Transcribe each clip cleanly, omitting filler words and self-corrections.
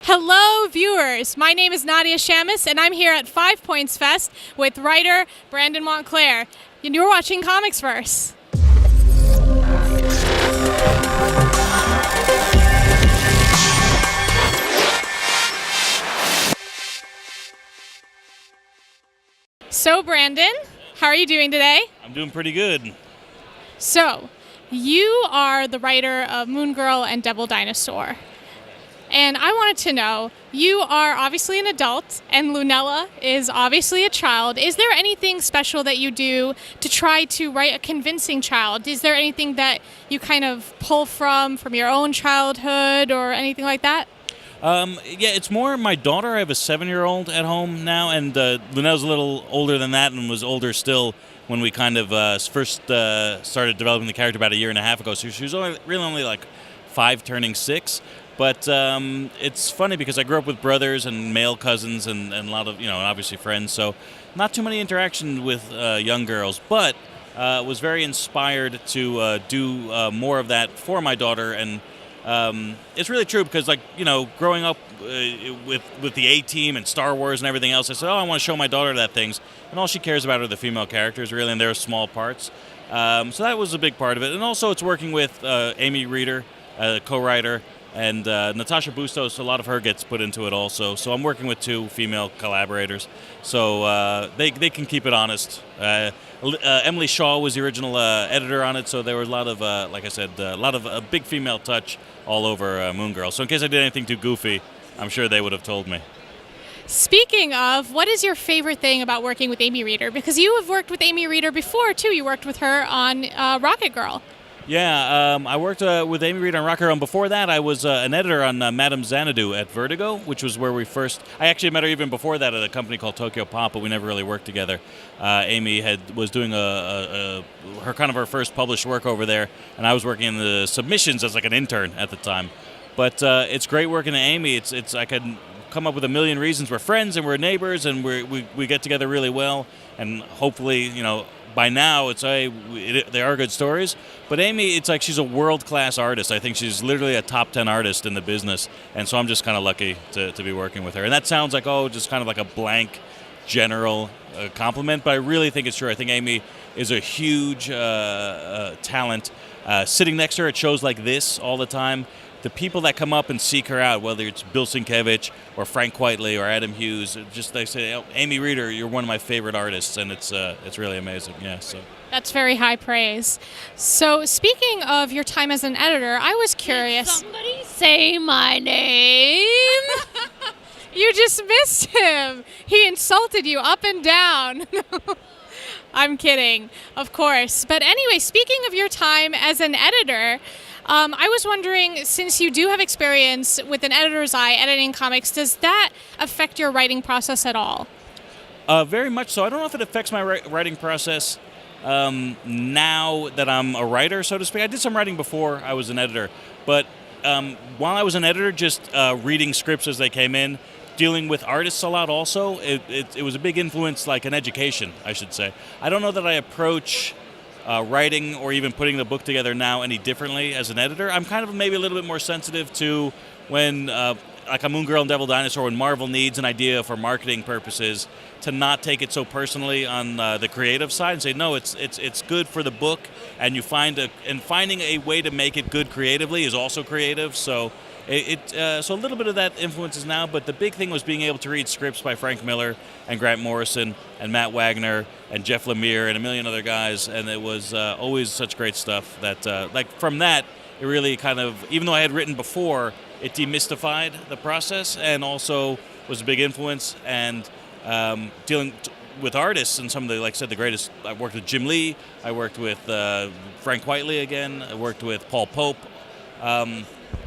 Hello, viewers. My name is Nadia Shamus, and I'm here at 5 Points Fest with writer Brandon Montclare. And you're watching Comics Verse. So, Brandon, how are you doing today? I'm doing pretty good. So, you are the writer of Girl and Devil Dinosaur. And I wanted to know, you are obviously an adult, and Lunella is obviously a child. Is there anything special that you do to try to write a convincing child? Is there anything that you kind of pull from your own childhood or anything like that? Yeah, it's more my daughter. I have a 7-year-old at home now, and Lunella's a little older than that and was older still when we kind of first started developing the character about a year and a half ago. So she was only like 5 turning 6. But it's funny because I grew up with brothers and male cousins and a lot of, obviously friends. So not too many interactions with young girls, but was very inspired to do more of that for my daughter. And it's really true because, growing up with the A-Team and Star Wars and everything else, I said, I want to show my daughter that things. And all she cares about are the female characters, really, and they're small parts. So that was a big part of it. And also it's working with Amy Reeder, co-writer, and Natasha Bustos, a lot of her gets put into it also. So I'm working with 2 female collaborators. So they can keep it honest. Emily Shaw was the original editor on it, so there was a lot of, like I said, a big female touch all over Moon Girl. So in case I did anything too goofy, I'm sure they would have told me. Speaking of, what is your favorite thing about working with Amy Reeder? Because you have worked with Amy Reeder before, too. You worked with her on Rocket Girl. Yeah, I worked with Amy Reeder on Rocket Girl, and before that I was an editor on Madame Xanadu at Vertigo, which was where we first... I actually met her even before that at a company called Tokyo Pop, but we never really worked together. Amy was doing her first published work over there, and I was working in the submissions as like an intern at the time. But it's great working with Amy. I can come up with a million reasons. We're friends and we're neighbors, and we get together really well, and hopefully, by now, they are good stories. But Amy, it's like she's a world-class artist. I think she's literally a top 10 artist in the business. And so I'm just kind of lucky to be working with her. And that sounds like, just kind of like a blank general compliment. But I really think it's true. I think Amy is a huge talent. Sitting next to her at shows like this all the time, the people that come up and seek her out, whether it's Bill Sienkiewicz or Frank Whiteley or Adam Hughes, they say, Amy Reeder, you're one of my favorite artists, and it's really amazing. Yeah, so. That's very high praise. So speaking of your time as an editor, I was curious. Did somebody say my name? You just missed him. He insulted you up and down. I'm kidding, of course. But anyway, speaking of your time as an editor, I was wondering, since you do have experience with an editor's eye editing comics, does that affect your writing process at all? Very much so. I don't know if it affects my writing process now that I'm a writer, so to speak. I did some writing before I was an editor, but while I was an editor, just reading scripts as they came in, dealing with artists a lot also, it was a big influence, like an education, I should say. I don't know that I approach writing or even putting the book together now any differently as an editor. I'm kind of maybe a little bit more sensitive to when, like a Girl and Devil Dinosaur, when Marvel needs an idea for marketing purposes, to not take it so personally on the creative side and say, no, it's good for the book, and finding a way to make it good creatively is also creative. So so a little bit of that influences now, but the big thing was being able to read scripts by Frank Miller and Grant Morrison and Matt Wagner and Jeff Lemire and a million other guys, and it was always such great stuff that, from that, it really kind of, even though I had written before, it demystified the process and also was a big influence. And dealing with artists and some of the, like I said, the greatest, I worked with Jim Lee, I worked with Frank Whiteley again, I worked with Paul Pope.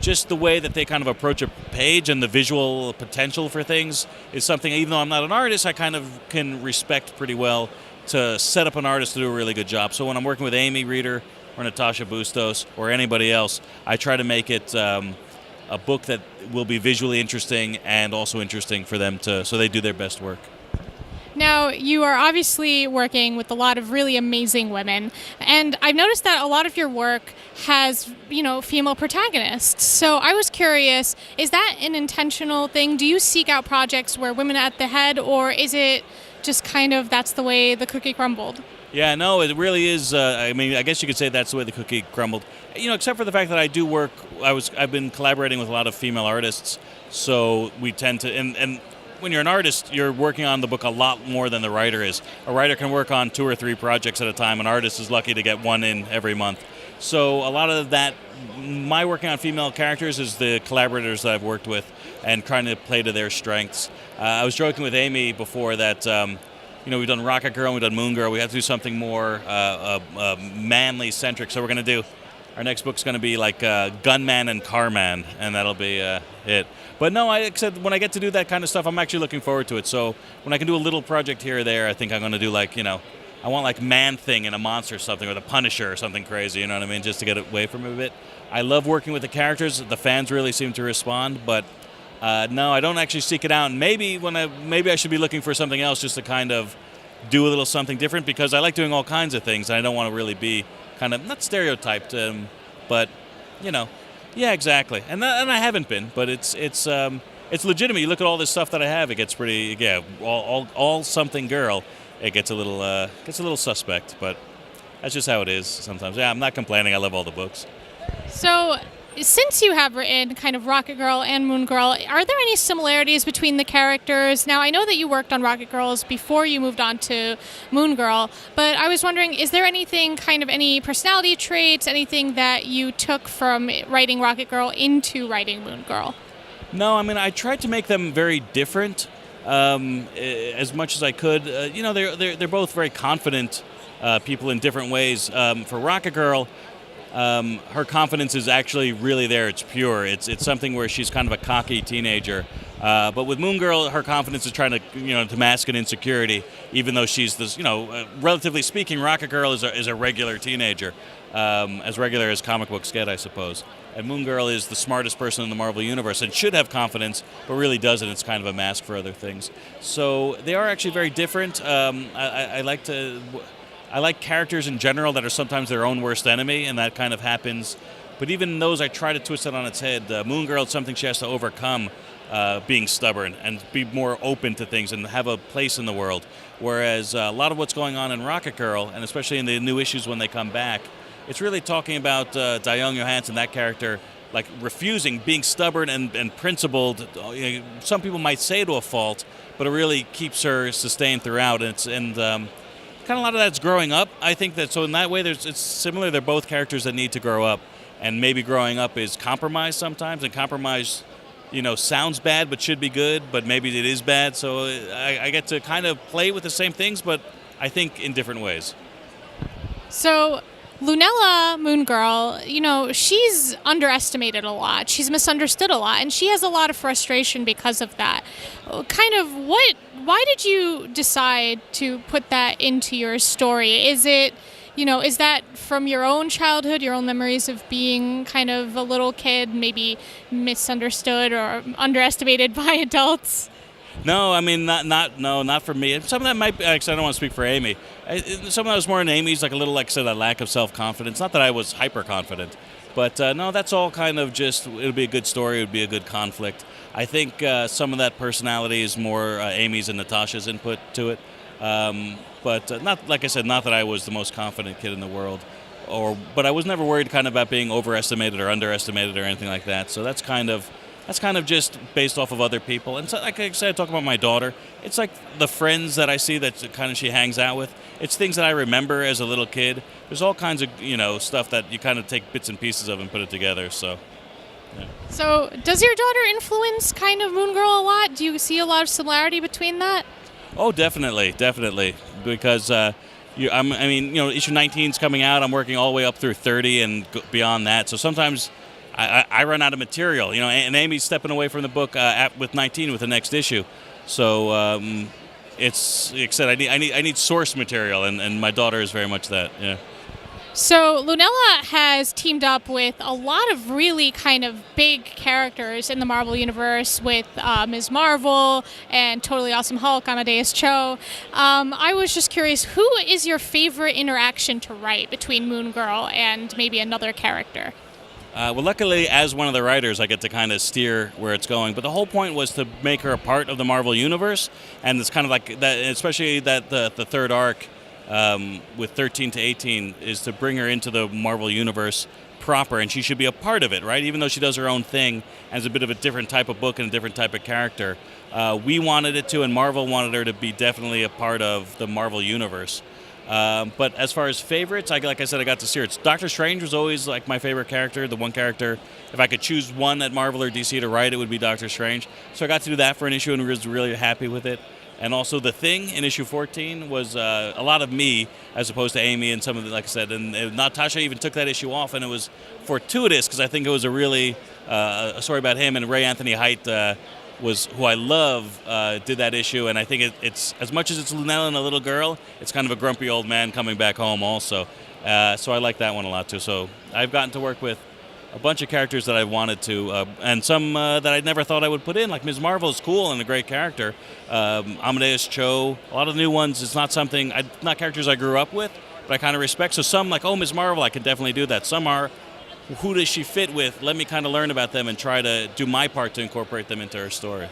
Just the way that they kind of approach a page and the visual potential for things is something, even though I'm not an artist, I kind of can respect pretty well to set up an artist to do a really good job. So when I'm working with Amy Reeder or Natasha Bustos or anybody else, I try to make it a book that will be visually interesting and also interesting for them so they do their best work. Now, you are obviously working with a lot of really amazing women, and I've noticed that a lot of your work has, female protagonists. So I was curious, is that an intentional thing? Do you seek out projects where women are at the head, or is it just kind of that's the way the cookie crumbled? Yeah, no, it really is. I guess you could say that's the way the cookie crumbled. Except for the fact that I do work. I've been collaborating with a lot of female artists, so we tend to. And when you're an artist, you're working on the book a lot more than the writer is. A writer can work on 2 or 3 projects at a time. An artist is lucky to get one in every month. So a lot of that, my working on female characters is the collaborators that I've worked with, and trying to play to their strengths. I was joking with Amy before that. We've done Rocket Girl, we've done Moon Girl. We have to do something more manly centric. So we're going to do, our next book's going to be like Gunman and Carman, and that'll be it. But no, I said when I get to do that kind of stuff, I'm actually looking forward to it. So when I can do a little project here or there, I think I'm going to do I want like Man-Thing and a monster or something, or the Punisher or something crazy. You know what I mean? Just to get away from it a bit. I love working with the characters. The fans really seem to respond, but. No, I don't actually seek it out. And maybe I should be looking for something else just to kind of do a little something different, because I like doing all kinds of things. And I don't want to really be kind of not stereotyped, but yeah, exactly. And I haven't been, but it's legitimate. You look at all this stuff that I have, it gets pretty all something girl. It gets a little suspect, but that's just how it is sometimes. Yeah, I'm not complaining. I love all the books. So, since you have written kind of Rocket Girl and Moon Girl, are there any similarities between the characters? Now, I know that you worked on Rocket Girls before you moved on to Moon Girl, but I was wondering, is there anything, kind of any personality traits, anything that you took from writing Rocket Girl into writing Moon Girl? No, I tried to make them very different as much as I could. They're both very confident people in different ways. For Rocket Girl, her confidence is actually really there. It's pure. It's something where she's kind of a cocky teenager. But with Moon Girl, her confidence is trying to mask an insecurity, even though she's this, relatively speaking, Rocket Girl is a regular teenager, as regular as comic books get, I suppose. And Moon Girl is the smartest person in the Marvel Universe and should have confidence, but really doesn't. It's kind of a mask for other things. So they are actually very different. I like characters in general that are sometimes their own worst enemy, and that kind of happens. But even those, I try to twist it on its head. Moon Girl is something she has to overcome, being stubborn and be more open to things and have a place in the world. Whereas a lot of what's going on in Rocket Girl, and especially in the new issues when they come back, it's really talking about Dayong Johansson, that character, like refusing, being stubborn and principled. Some people might say to a fault, but it really keeps her sustained throughout. Kind of a lot of that's growing up. I think that, so in that way, it's similar. They're both characters that need to grow up, and maybe growing up is compromise sometimes, and compromise, sounds bad but should be good, but maybe it is bad. So I get to kind of play with the same things, but I think in different ways. So Lunella, Moon Girl, she's underestimated a lot. She's misunderstood a lot, and she has a lot of frustration because of that. Why did you decide to put that into your story? Is it, is that from your own childhood, your own memories of being kind of a little kid, maybe misunderstood or underestimated by adults? No, not for me. Some of that might be, actually, I don't want to speak for Amy. Some of that was more in Amy's, like a little, like I said, a lack of self-confidence. Not that I was hyper-confident, but no, that's all kind of just, it would be a good story, it would be a good conflict. I think some of that personality is more Amy's and Natasha's input to it. But not, like I said, not that I was the most confident kid in the world, but I was never worried kind of about being overestimated or underestimated or anything like that. So that's kind of just based off of other people. And so, like I said, I talk about my daughter. It's like the friends that I see that kind of she hangs out with. It's things that I remember as a little kid. There's all kinds of, stuff that you kind of take bits and pieces of and put it together. So, yeah. So does your daughter influence kind of Moon Girl a lot? Do you see a lot of similarity between that? Oh, definitely. Because, issue 19 is coming out. I'm working all the way up through 30 and beyond that. So sometimes I run out of material, and Amy's stepping away from the book with 19 with the next issue. So it's, like I said, I need source material, and my daughter is very much that, yeah. So Lunella has teamed up with a lot of really kind of big characters in the Marvel Universe with Ms. Marvel and Totally Awesome Hulk, Amadeus Cho. I was just curious, who is your favorite interaction to write between Moon Girl and maybe another character? Well, luckily, as one of the writers, I get to kind of steer where it's going. But the whole point was to make her a part of the Marvel Universe, and it's kind of like that, especially that the third arc with 13 to 18 is to bring her into the Marvel Universe proper, and she should be a part of it, right? Even though she does her own thing as a bit of a different type of book and a different type of character, we wanted it to, and Marvel wanted her to be definitely a part of the Marvel Universe. But as far as favorites, like I said, I got to steer it. Doctor Strange was always like my favorite character, the one character. If I could choose one at Marvel or DC to write, it would be Doctor Strange. So I got to do that for an issue and was really happy with it. And also The Thing in issue 14 was a lot of me as opposed to Amy and some of the, like I said, and Natasha even took that issue off, and it was fortuitous because I think it was a really a story about him, and Ray Anthony Height was who I love, did that issue, and I think it's as much as it's Lunella and a little girl, it's kind of a grumpy old man coming back home also. So I like that one a lot too. So I've gotten to work with a bunch of characters that I wanted to, and some that I never thought I would put in. Like Ms. Marvel is cool and a great character. Amadeus Cho, a lot of the new ones. It's not something, not characters I grew up with, but I kind of respect. So some like, oh, Ms. Marvel, I can definitely do that. Some are, who does she fit with? Let me kind of learn about them and try to do my part to incorporate them into her story.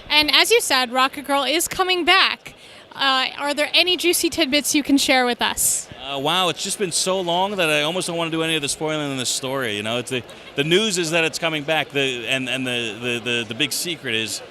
And as you said, Rocket Girl is coming back. Are there any juicy tidbits you can share with us? Wow, it's just been so long that I almost don't want to do any of the spoiling in this story. You know, it's the news is that it's coming back. The big secret is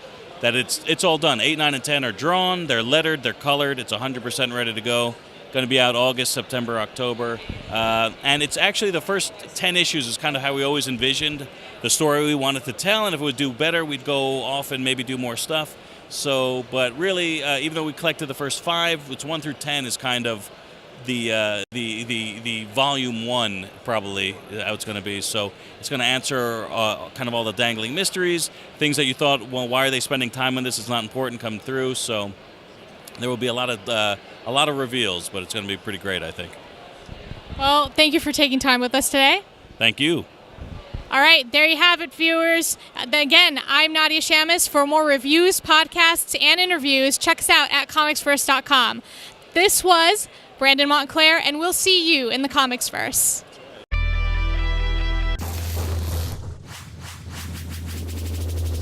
that it's all done. 8, 9, and 10 are drawn. They're lettered. They're colored. It's 100% ready to go. Going to be out August, September, October. And it's actually the first 10 issues is kind of how we always envisioned the story we wanted to tell. And if it would do better, we'd go off and maybe do more stuff. So, but really, even though we collected the first 5, it's 1 through 10 is kind of the volume 1 probably how it's going to be. So it's going to answer kind of all the dangling mysteries, things that you thought, well, why are they spending time on this? It's not important, come through. So there will be a lot of reveals, but it's going to be pretty great, I think. Well, thank you for taking time with us today. Thank you. All right, there you have it, viewers. Again, I'm Nadia Shamus. For more reviews, podcasts, and interviews, check us out at comicsverse.com. This was Brandon Montclare, and we'll see you in the Comicsverse.